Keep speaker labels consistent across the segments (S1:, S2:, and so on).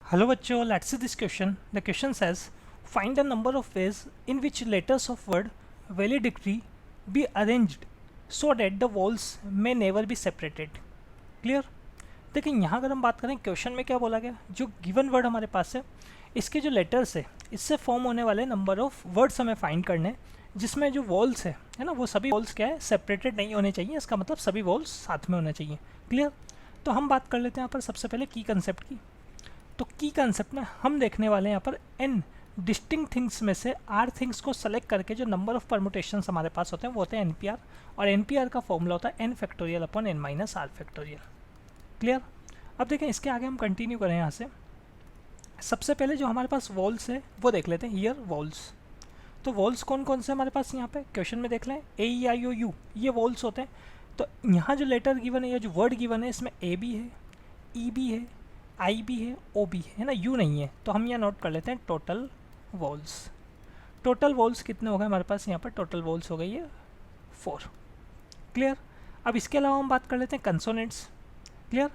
S1: Hello bachcho, let's see this question. The question says, find the number of ways in which letters of word valedictory be arranged so that the vowels may never be separated. Clear? देखिए यहाँ अगर हम बात करें question में क्या बोला गया, जो गिवन वर्ड हमारे पास है इसके जो लेटर्स है इससे फॉर्म होने वाले नंबर ऑफ वर्ड्स हमें फाइंड करने हैं, जिसमें जो वॉल्स है ना, वो सभी वॉल्स क्या है, सेपरेटेड नहीं होने चाहिए। इसका मतलब सभी वॉल्स साथ में होने चाहिए। क्लियर? तो हम बात कर लेते हैं यहाँ पर सबसे पहले की कंसेप्ट की। तो की कंसेप्ट में हम देखने वाले हैं यहाँ पर एन डिस्टिंक्ट थिंग्स में से आर थिंग्स को सेलेक्ट करके जो नंबर ऑफ परमुटेशंस हमारे पास होते हैं वो होते हैं एनपीआर, और एनपीआर का फॉर्मूला होता है N factorial upon N minus R factorial. Clear? अब देखें इसके आगे हम कंटिन्यू करें यहाँ से। सबसे पहले जो हमारे पास वॉल्स है वो देख लेते हैं। हियर वॉल्स, तो वॉल्स कौन कौन से हमारे पास यहाँ पे क्वेश्चन में देख लें, ए ई आई ओ यू, ये वॉल्स होते हैं। तो यहाँ जो लेटर गिवन है या जो वर्ड गिवन है इसमें ए भी है, ई भी है, आई भी है, ओ भी है ना, यू नहीं है। तो हम यहाँ नोट कर लेते हैं टोटल वॉल्स। टोटल वॉल्स कितने हो गए हमारे पास यहाँ पर? टोटल वॉल्स हो गई है 4। क्लियर? अब इसके अलावा हम बात कर लेते हैं consonants. Clear?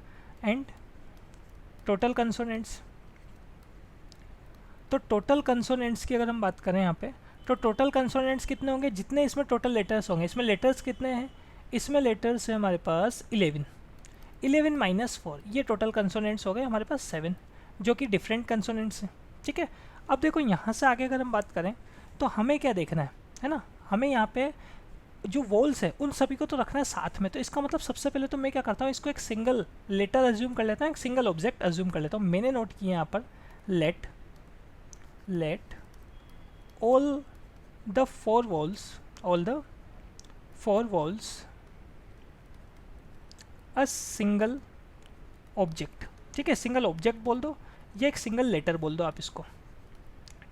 S1: And total consonants. तो टोटल कंसोनेंट्स की अगर हम बात करें यहाँ पे, तो टोटल कंसोनेंट्स कितने होंगे? जितने इसमें टोटल लेटर्स होंगे। इसमें लेटर्स कितने हैं? इसमें लेटर्स है हमारे पास 11। 11 माइनस 4, ये टोटल कंसोनेंट्स हो गए हमारे पास 7, जो कि डिफरेंट कंसोनेंट्स हैं। ठीक है? अब देखो यहाँ से आगे अगर हम बात करें तो हमें क्या देखना है ना, हमें यहाँ पे जो वॉल्स है उन सभी को तो रखना है साथ में। तो इसका मतलब सबसे पहले तो मैं क्या करता हूँ, इसको एक सिंगल लेटर अज्यूम कर लेता हूँ, एक सिंगल ऑब्जेक्ट अज्यूम कर लेता हूँ। मैंने नोट किया यहाँ पर let all the 4 walls a single object. ठीक है? सिंगल ऑब्जेक्ट बोल दो या एक सिंगल लेटर बोल दो आप इसको।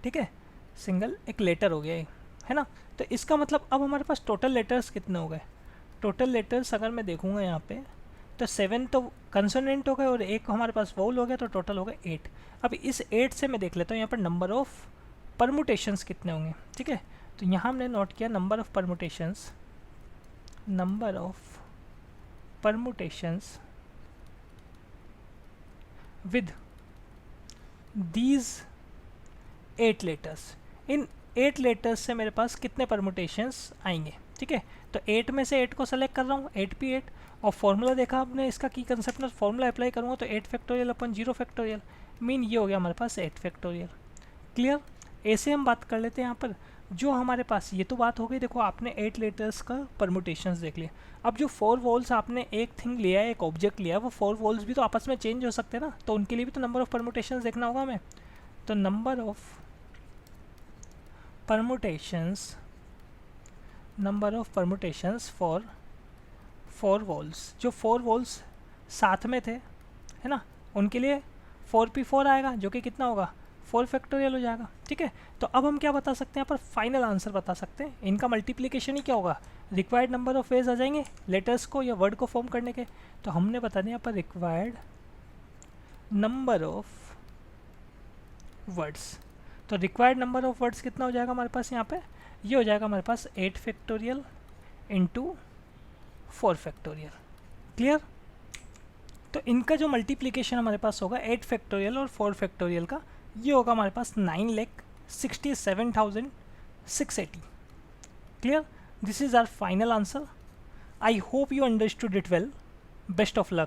S1: ठीक है? सिंगल एक लेटर हो गया है ना। तो इसका मतलब अब हमारे पास टोटल लेटर्स कितने हो गए? टोटल लेटर्स अगर मैं देखूंगा यहाँ पे तो 7 तो कंसोनेंट हो गए और एक हमारे पास वोल हो गया, तो टोटल हो गए 8। अब इस 8 से मैं देख लेता हूँ यहाँ पर नंबर ऑफ परमुटेशंस कितने होंगे। ठीक है? तो यहाँ हमने नोट किया number of permutations with these 8 letters. In 8 letters से मेरे पास कितने परमुटेशंस आएंगे? ठीक है? तो 8 में से 8 को सेलेक्ट कर रहा हूँ, 8 पी 8, और फॉर्मूला देखा आपने इसका की कंसेप्ट में, फॉर्मूला अप्लाई करूँगा तो 8 फैक्टोरियल अपन 0 फैक्टोरियल, मीन ये हो गया हमारे पास 8 फैक्टोरियल। क्लियर? ऐसे हम बात कर लेते हैं यहाँ पर जो हमारे पास, ये तो बात हो गई। देखो आपने 8 लेटर्स का परमुटेशंस देख लिया। अब जो 4 वॉल्स आपने एक थिंग लिया है, एक ऑब्जेक्ट लिया है, वो 4 वॉल्स भी तो आपस में चेंज हो सकते हैं ना, तो उनके लिए भी तो नंबर ऑफ परमुटेशंस देखना होगा हमें। तो number of permutations for 4 walls, जो 4 वॉल्स साथ में थे है ना, उनके लिए 4p4 आएगा, जो कि कितना होगा? 4 फैक्टोरियल हो जाएगा। ठीक है? तो अब हम क्या बता सकते हैं यहाँ पर? फाइनल आंसर बता सकते हैं। इनका मल्टीप्लिकेशन ही क्या होगा? रिक्वायर्ड नंबर ऑफ वेज आ जाएंगे लेटर्स को या वर्ड को फॉर्म करने के। तो हमने बता दिया यहाँ पर रिक्वायर्ड नंबर ऑफ वर्ड्स। तो रिक्वायर्ड नंबर ऑफ वर्ड्स कितना हो जाएगा हमारे पास यहाँ पे? ये हो जाएगा हमारे पास 8 फैक्टोरियल इंटू 4 फैक्टोरियल। क्लियर? तो इनका जो मल्टीप्लिकेशन हमारे पास होगा 8 फैक्टोरियल और 4 फैक्टोरियल का, ये होगा हमारे पास 9,67,680। Clear? This is our final answer. I hope you understood it well. Best of luck.